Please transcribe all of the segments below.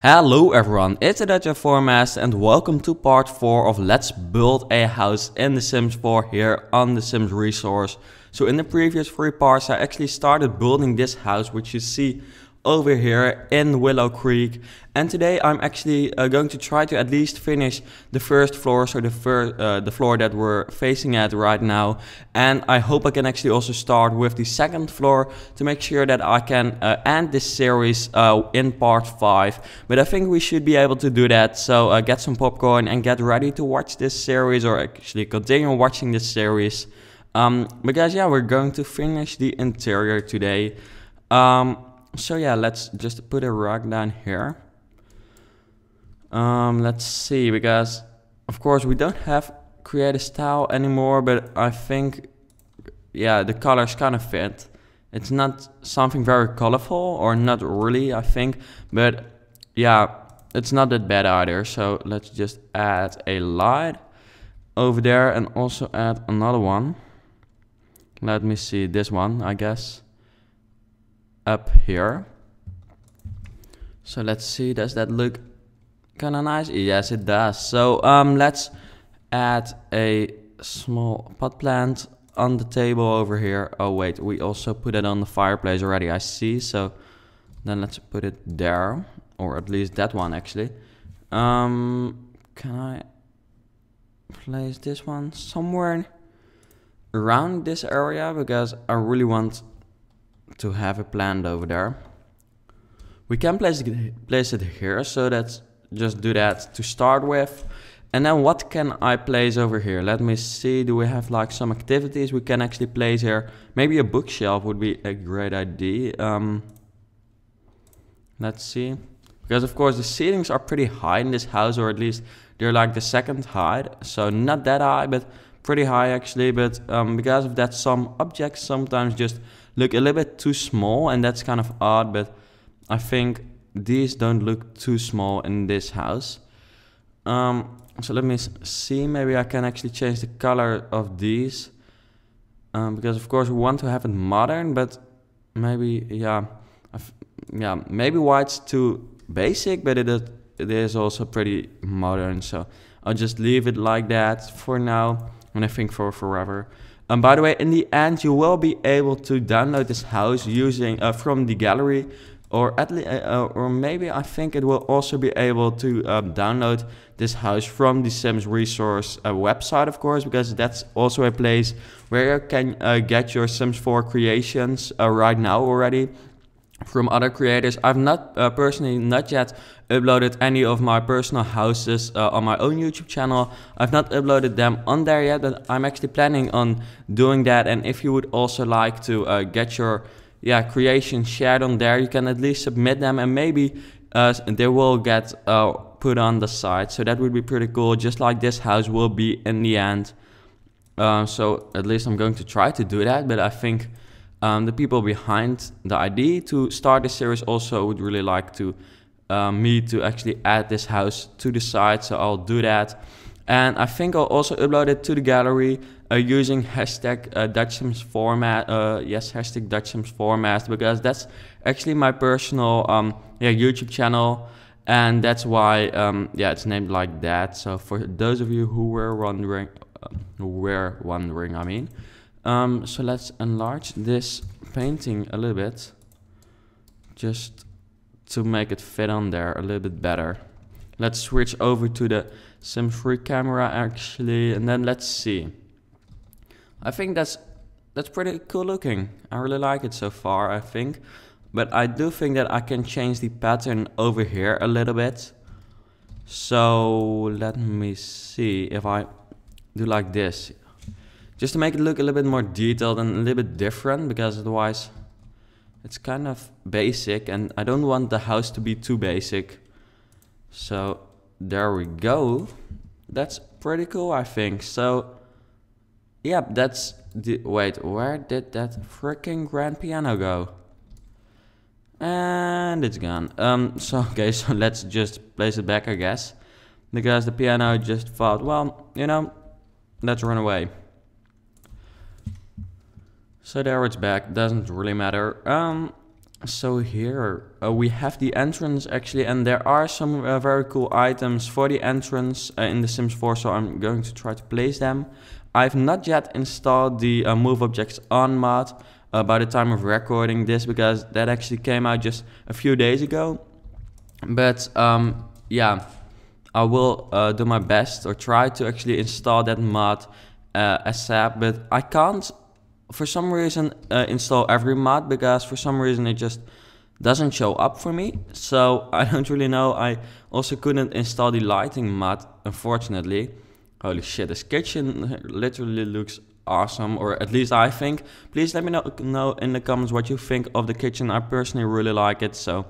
Hello everyone, it's the DutchSimsMaster and welcome to part 4 of Let's Build a House in The Sims 4 here on the Sims resource. So in the previous 3 parts I actually started building this house which you see over here in Willow Creek, and today I'm actually going to try to at least finish the first floor, so the floor that we're facing at right now, and I hope I can actually also start with the second floor to make sure that I can end this series in part 5, but I think we should be able to do that. So get some popcorn and get ready to watch this series, or actually continue watching this series, because yeah, we're going to finish the interior today. So yeah, let's just put a rug down here. Let's see, because of course we don't have create a style anymore, but I think yeah, the colors kind of fit. It's not something very colorful, or not really, I think, but yeah, it's not that bad either. So let's just add a light over there and also add another one. Let me see, this one, I guess, up here. So let's see, does that look kind of nice? Yes, it does. So let's add a small pot plant on the table over here. Oh wait, we also put it on the fireplace already, I see. So then let's put it there, or at least that one actually. Can I place this one somewhere around this area, because I really want to have a plant over there. We can place it here, so let's just do that to start with. And then what can I place over here? Let me see, do we have like some activities we can actually place here? Maybe a bookshelf would be a great idea. Let's see, because of course the ceilings are pretty high in this house, or at least they're like the second height, so not that high, but pretty high actually. But because of that, some objects sometimes just look a little bit too small, and that's kind of odd, but I think these don't look too small in this house. So let me see, maybe I can actually change the color of these, because of course we want to have it modern, but maybe yeah, maybe white's too basic, but it is also pretty modern, so I'll just leave it like that for now, and I think for forever. By the way, in the end, you will be able to download this house using from the gallery, or at least, or maybe I think it will also be able to download this house from the Sims resource website, of course, because that's also a place where you can get your Sims 4 creations right now already from other creators. I've not personally not yet uploaded any of my personal houses on my own YouTube channel. I've not uploaded them on there yet, but I'm actually planning on doing that. And if you would also like to get your creation shared on there, you can at least submit them, and maybe they will get put on the site. So that would be pretty cool, just like this house will be in the end. So at least I'm going to try to do that, but I think the people behind the idea to start this series also would really like to me to actually add this house to the site, so I'll do that. And I think I'll also upload it to the gallery using hashtag DutchSimsMaster, yes, hashtag DutchSimsMaster, because that's actually my personal YouTube channel, and that's why it's named like that. So for those of you who were wondering, I mean. So let's enlarge this painting a little bit, just to make it fit on there a little bit better. Let's switch over to the Sims 3 camera actually, and then let's see. I think that's pretty cool looking. I really like it so far, I think. But I do think that I can change the pattern over here a little bit. So let me see if I do like this, just to make it look a little bit more detailed and a little bit different, because otherwise it's kind of basic, and I don't want the house to be too basic. So there we go. That's pretty cool, I think. So yeah, that's the, wait, where did that freaking grand piano go? And it's gone. So okay, so let's just place it back, I guess, because the piano just thought, well, you know, let's run away. So there it's back, doesn't really matter. So here we have the entrance actually, and there are some very cool items for the entrance in The Sims 4, so I'm going to try to place them. I've not yet installed the Move Objects On mod by the time of recording this, because that actually came out just a few days ago. But yeah, I will do my best, or try to actually install that mod ASAP, but I can't for some reason install every mod, because for some reason it just doesn't show up for me. So I don't really know. I also couldn't install the lighting mod, unfortunately. Holy shit, this kitchen literally looks awesome, or at least I think. Please let me know in the comments what you think of the kitchen. I personally really like it, so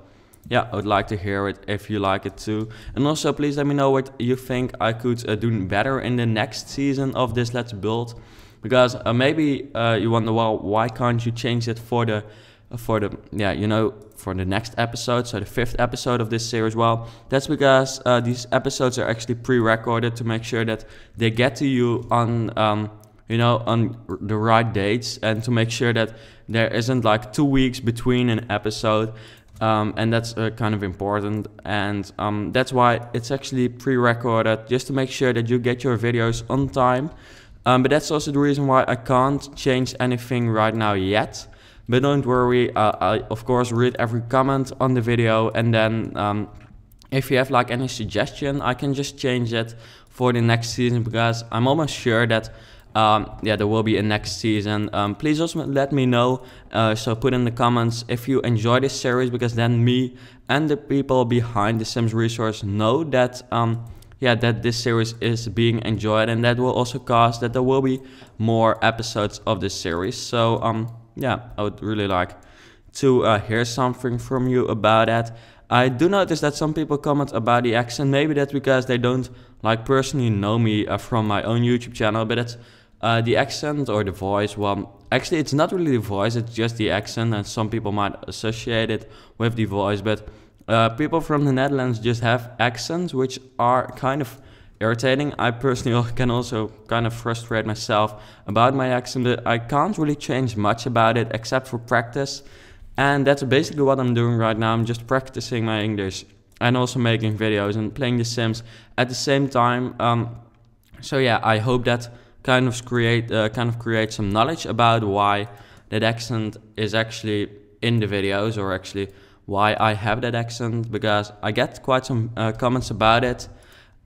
yeah, I would like to hear it if you like it too. And also please let me know what you think I could do better in the next season of this Let's Build. Because maybe you wonder, well, why can't you change it for the yeah, you know, for the next episode, so the 5th episode of this series? Well, that's because these episodes are actually pre-recorded to make sure that they get to you on you know, on the right dates, and to make sure that there isn't like 2 weeks between an episode. And that's kind of important, and that's why it's actually pre-recorded, just to make sure that you get your videos on time. But that's also the reason why I can't change anything right now yet. But don't worry, I of course read every comment on the video, and then if you have like any suggestion, I can just change it for the next season, because I'm almost sure that yeah, there will be a next season. Please also let me know, so put in the comments if you enjoy this series, because then me and the people behind the Sims Resource know that yeah, that this series is being enjoyed, and that will also cause that there will be more episodes of this series. So yeah, I would really like to hear something from you about that. I do notice that some people comment about the accent. Maybe that's because they don't like personally know me from my own YouTube channel, but it's the accent or the voice. Well, actually it's not really the voice, it's just the accent, and some people might associate it with the voice, but people from the Netherlands just have accents which are kind of irritating. I personally can also kind of frustrate myself about my accent, but I can't really change much about it except for practice. And that's basically what I'm doing right now. I'm just practicing my English and also making videos and playing The Sims at the same time. So yeah, I hope that kind of create some knowledge about why that accent is actually in the videos, or actually why I have that accent, because I get quite some comments about it,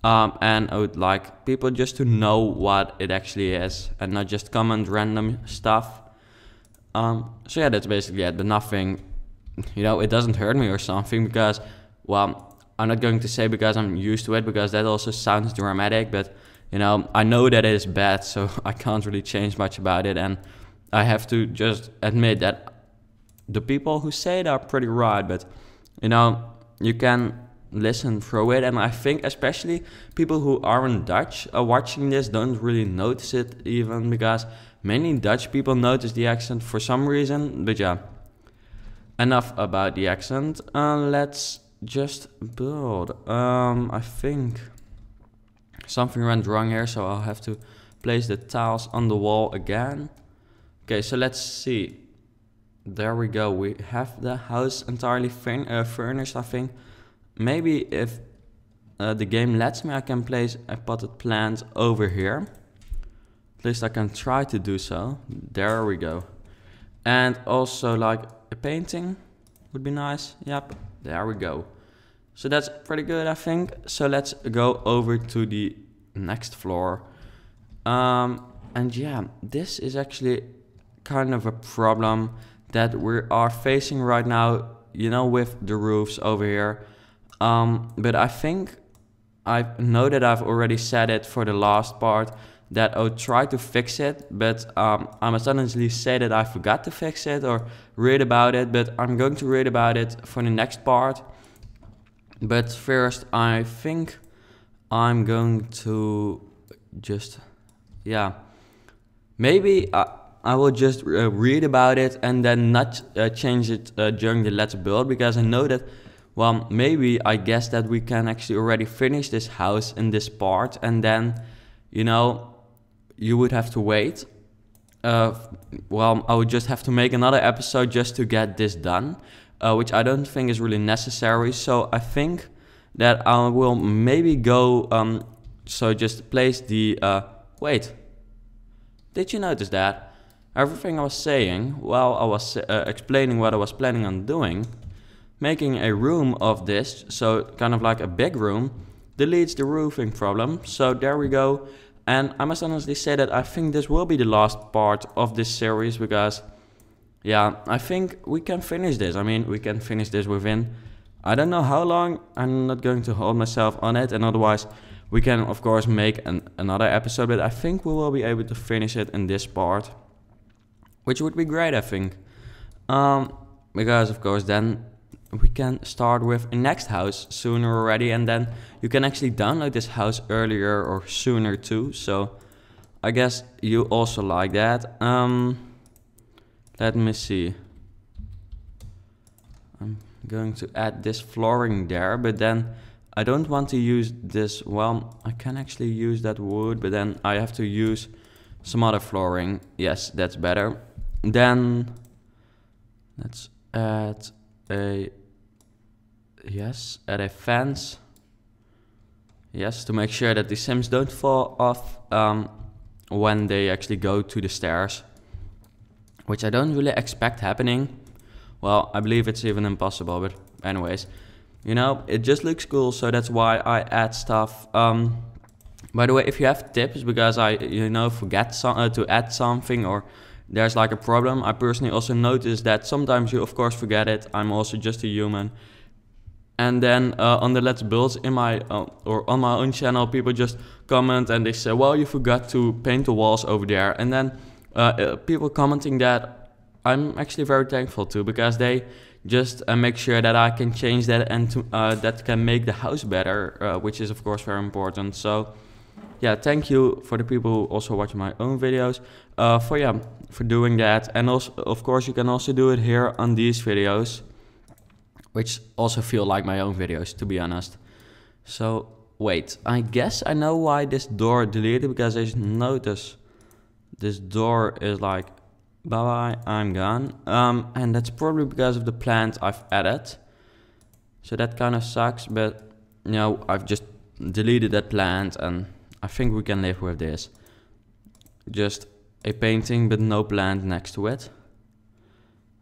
and I would like people just to know what it actually is, and not just comment random stuff. So yeah, that's basically it, but nothing, you know, it doesn't hurt me or something, because, well, I'm not going to say because I'm used to it, because that also sounds dramatic, but, you know, I know that it is bad, so I can't really change much about it, and I have to just admit that the people who say it are pretty right, but, you know, you can listen through it, and I think especially people who aren't Dutch watching this don't really notice it even, because many Dutch people notice the accent for some reason. But yeah, enough about the accent. Let's just build. I think something went wrong here, so I'll have to place the tiles on the wall again. Okay, so let's see. There we go. We have the house entirely furnished, I think. Maybe if the game lets me, I can place a potted plant over here. At least I can try to do so. There we go. And also like a painting would be nice. Yep, there we go. So that's pretty good, I think. So let's go over to the next floor. And yeah, this is actually kind of a problem that we are facing right now, you know, with the roofs over here. But I think I know that I've already said it for the last part, that I would try to fix it, but I must honestly say that I forgot to fix it or read about it, but I'm going to read about it for the next part. But first, I think I'm going to just, yeah, maybe I will just read about it and then not change it during the Let's Build, because I know that, well, maybe I guess that we can actually already finish this house in this part, and then, you know, you would have to wait. Well, I would just have to make another episode just to get this done. which I don't think is really necessary. So I think that I will maybe go, so just place the, wait, did you notice that? Everything I was saying while I was explaining what I was planning on doing, making a room of this, so kind of like a big room, deletes the roofing problem. So there we go. And I must honestly say that I think this will be the last part of this series, because yeah, I think we can finish this. I mean, we can finish this within, I don't know how long. I'm not going to hold myself on it, and otherwise we can of course make another episode, but I think we will be able to finish it in this part, which would be great, I think. Because of course then we can start with a next house sooner already, and then you can actually download this house earlier or sooner too. So I guess you also like that. Let me see. I'm going to add this flooring there, but then I don't want to use this. Well, I can actually use that wood, but then I have to use some other flooring. Yes, that's better. Then let's add a, yes, add a fence. Yes, to make sure that the Sims don't fall off when they actually go to the stairs, which I don't really expect happening. Well, I believe it's even impossible, but anyways, you know, it just looks cool, so that's why I add stuff. By the way, if you have tips, because I, you know, forget to add something, or there's like a problem, I personally also notice that sometimes you of course forget it. I'm also just a human. And then on the Let's Builds in my or on my own channel, people just comment and they say, well, you forgot to paint the walls over there. And then people commenting that, I'm actually very thankful to, because they just make sure that I can change that, and to, that can make the house better, which is of course very important. So yeah, thank you for the people who also watch my own videos, for doing that. And also, of course, you can also do it here on these videos, which also feel like my own videos, to be honest. So wait, I guess I know why this door deleted, because I just noticed this door is like, bye bye, I'm gone. And that's probably because of the plant I've added. So that kind of sucks, but you know, I've just deleted that plant, and I think we can live with this. Just a painting but no plant next to it.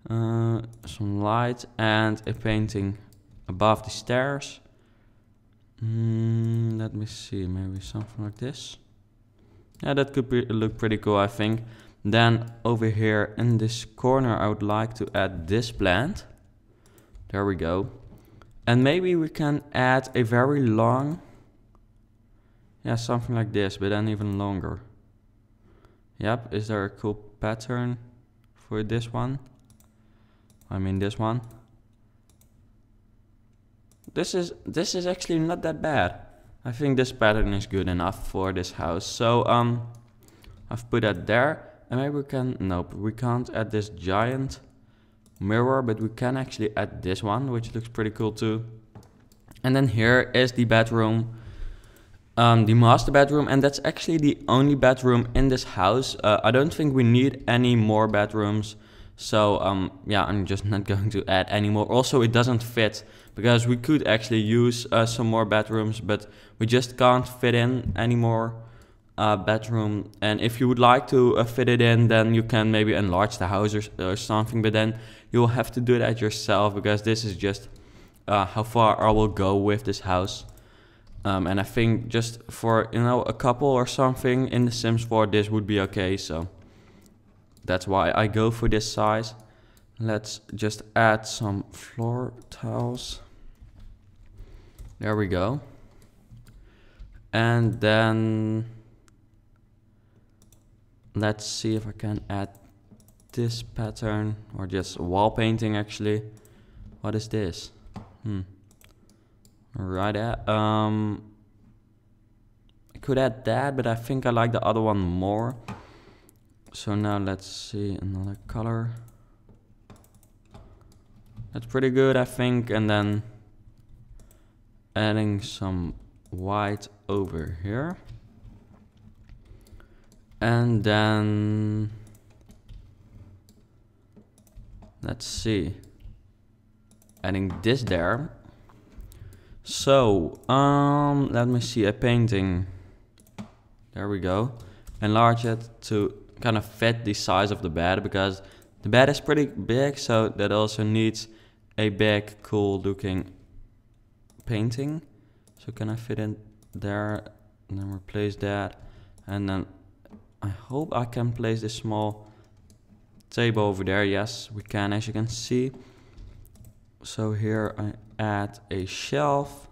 Some light and a painting above the stairs. Let me see, maybe something like this. Yeah, that could look pretty cool, I think. Then over here in this corner, I would like to add this plant. There we go. And maybe we can add a very long, yeah, something like this, but then even longer. Yep, is there a cool pattern for this one? I mean this one. This is actually not that bad. I think this pattern is good enough for this house. So I've put that there. And maybe we can, nope, we can't add this giant mirror, but we can actually add this one, which looks pretty cool too. And then here is the bedroom, the master bedroom, and that's actually the only bedroom in this house. I don't think we need any more bedrooms. So yeah, I'm just not going to add any more. Also, it doesn't fit, because we could actually use some more bedrooms, but we just can't fit in any more bedroom. And if you would like to fit it in, then you can maybe enlarge the house or something, but then you'll have to do that yourself, because this is just how far I will go with this house. And I think just for, you know, a couple or something in the Sims 4, this would be okay. So that's why I go for this size. Let's just add some floor tiles. There we go. And then let's see if I can add this pattern, or just wall painting actually. What is this? Right at I could add that, but I think I like the other one more. So now let's see another color. That's pretty good, I think. And then adding some white over here. And then let's see. adding this there. So let me see, a painting. There we go. Enlarge it to kind of fit the size of the bed, because the bed is pretty big, so that also needs a big, cool looking painting. So can I fit in there and then replace that? And then I hope I can place this small table over there. Yes, we can, as you can see. So here I add a shelf.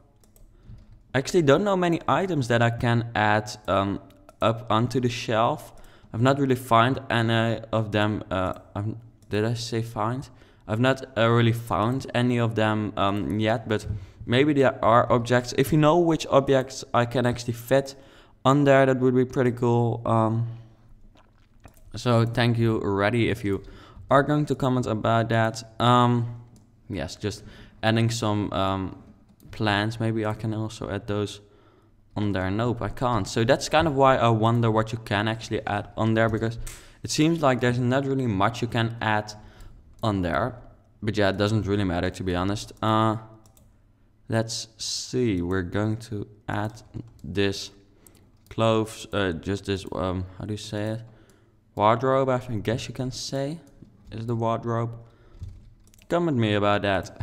I actually don't know many items that I can add up onto the shelf. I've not really found any of them. Did I say find? I've not really found any of them yet, but maybe there are objects. If you know which objects I can actually fit on there, that would be pretty cool. So thank you already if you are going to comment about that. Yes, just adding some plants. Maybe I can also add those on there. Nope, I can't. So that's kind of why I wonder what you can actually add on there, because it seems like there's not really much you can add on there. But yeah, it doesn't really matter, to be honest. Let's see. We're going to add this clothes, just this, how do you say it? Wardrobe, I guess you can say, is the wardrobe. Comment me about that.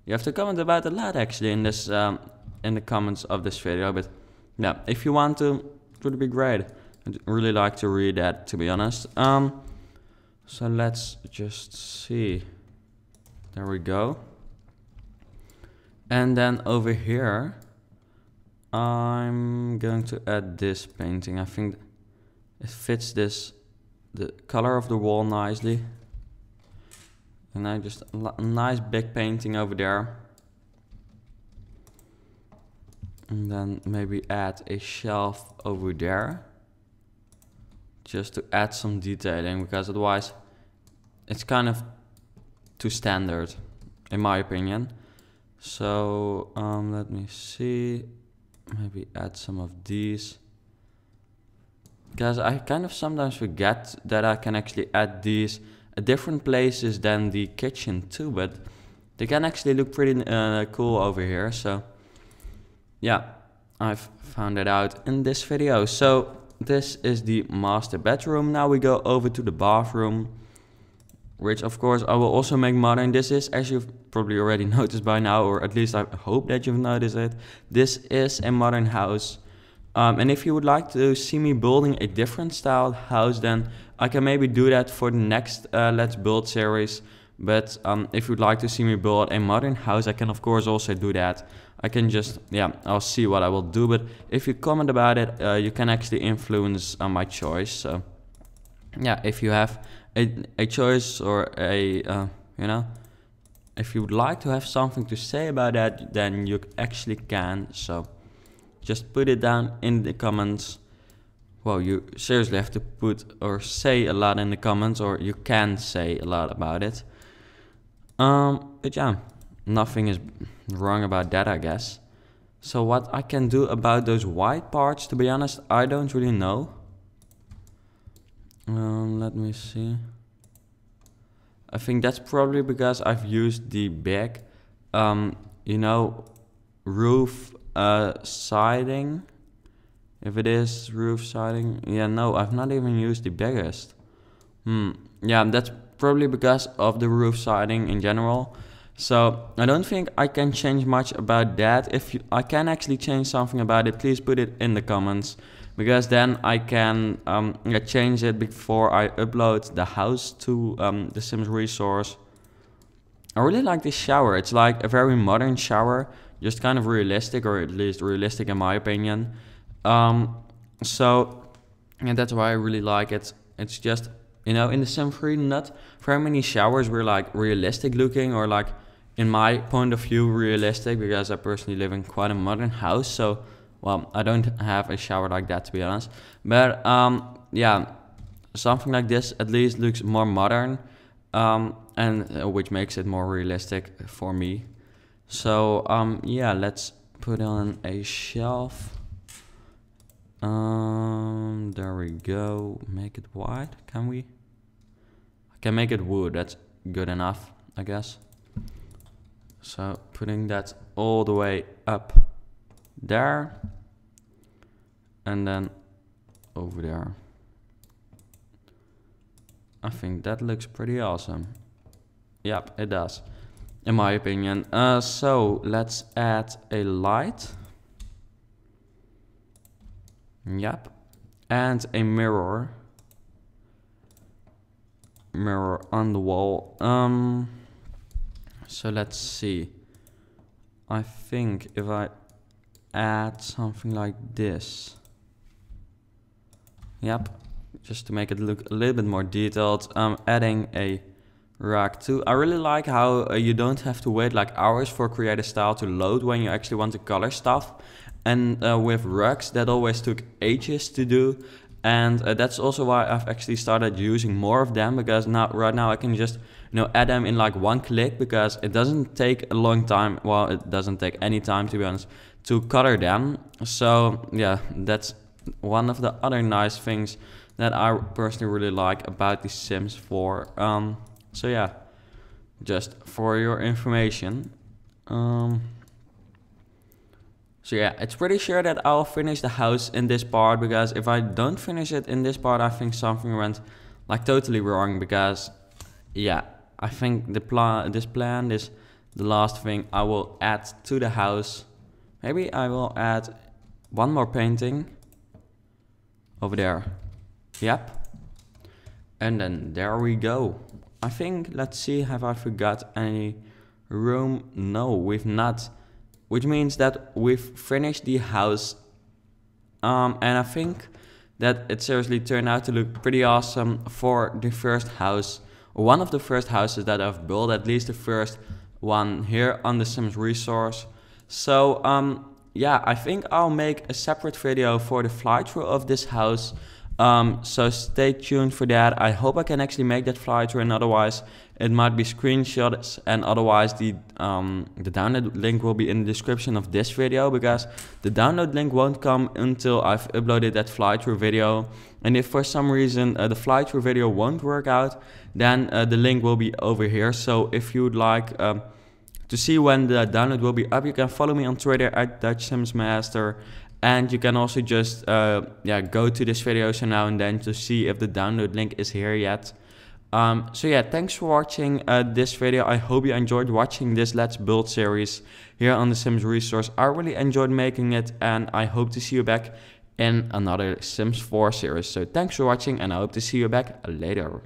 You have to comment about a lot actually in this in the comments of this video, but yeah, if you want to, it would be great. I'd really like to read that, to be honest. So let's just see. There we go. And then over here, I'm going to add this painting. I think it fits the color of the wall nicely. And I just a nice big painting over there. And then maybe add a shelf over there, just to add some detailing, because otherwise it's kind of too standard, in my opinion. So let me see, maybe add some of these, because I kind of sometimes forget that I can actually add these at different places than the kitchen too, but they can actually look pretty cool over here. So yeah, I've found it out in this video. So this is the master bedroom. Now we go over to the bathroom, which of course I will also make modern. This is, as you've probably already noticed by now, or at least I hope that you've noticed it, this is a modern house. And if you would like to see me building a different style house, then I can maybe do that for the next Let's Build series. But if you'd like to see me build a modern house, I can of course also do that. I can just, yeah, I'll see what I will do. But if you comment about it, you can actually influence my choice. So yeah, if you have a choice or a, you know, if you would like to have something to say about that, then you actually can. So just put it down in the comments. Well, you seriously have to put or say a lot in the comments, or you can say a lot about it. But yeah, nothing is wrong about that, I guess. So what I can do about those white parts, to be honest, I don't really know. Let me see. I think that's probably because I've used the big, you know, roof siding. If it is roof siding, yeah, no, I've not even used the biggest. Yeah, that's probably because of the roof siding in general. So I don't think I can change much about that. If I can actually change something about it, please put it in the comments, because then I can change it before I upload the house to the Sims resource. I really like this shower. It's like a very modern shower, just kind of realistic, or at least realistic in my opinion. So yeah, that's why I really like it. It's just, you know, in the Sim 3, not very many showers were like realistic looking, or like, in my point of view, realistic, because I personally live in quite a modern house. So, well, I don't have a shower like that, to be honest. But yeah, something like this at least looks more modern, and which makes it more realistic for me. So yeah, let's put on a shelf. There we go. Make it white. Can we? I can make it wood. That's good enough, I guess. So putting that all the way up there and then over there. I think that looks pretty awesome. Yep, it does, in my opinion. So let's add a light. Yep, and a mirror. Mirror on the wall. So let's see. I think if I add something like this. Yep, just to make it look a little bit more detailed. Adding a rack too. I really like how you don't have to wait like hours for Create a Style to load when you actually want to color stuff. And with rugs, that always took ages to do. And that's also why I've actually started using more of them, because right now I can just add them in like one click, because it doesn't take a long time. Well, it doesn't take any time, to be honest, to color them. So yeah, that's one of the other nice things that I personally really like about the Sims 4. So yeah, just for your information. So yeah, it's pretty sure that I'll finish the house in this part, because if I don't finish it in this part, I think something went like totally wrong, because yeah, I think the the last thing I will add to the house. Maybe I will add one more painting over there. Yep. And then there we go. I think, let's see, have I forgot any room? No, we've not. Which means that we've finished the house. And I think that it seriously turned out to look pretty awesome for the first house. One of the first houses that I've built, at least the first one here on the Sims resource. So yeah, I think I'll make a separate video for the fly-through of this house. So stay tuned for that. I hope I can actually make that fly-through, and otherwise it might be screenshots, and otherwise the download link will be in the description of this video, because the download link won't come until I've uploaded that fly-through video. And if for some reason the fly-through video won't work out, then the link will be over here. So if you would like to see when the download will be up, you can follow me on Twitter at DutchSimsMaster. And you can also just go to this video so now and then to see if the download link is here yet. So yeah, thanks for watching this video. I hope you enjoyed watching this Let's Build series here on the Sims resource. I really enjoyed making it, and I hope to see you back in another Sims 4 series. So thanks for watching, and I hope to see you back later.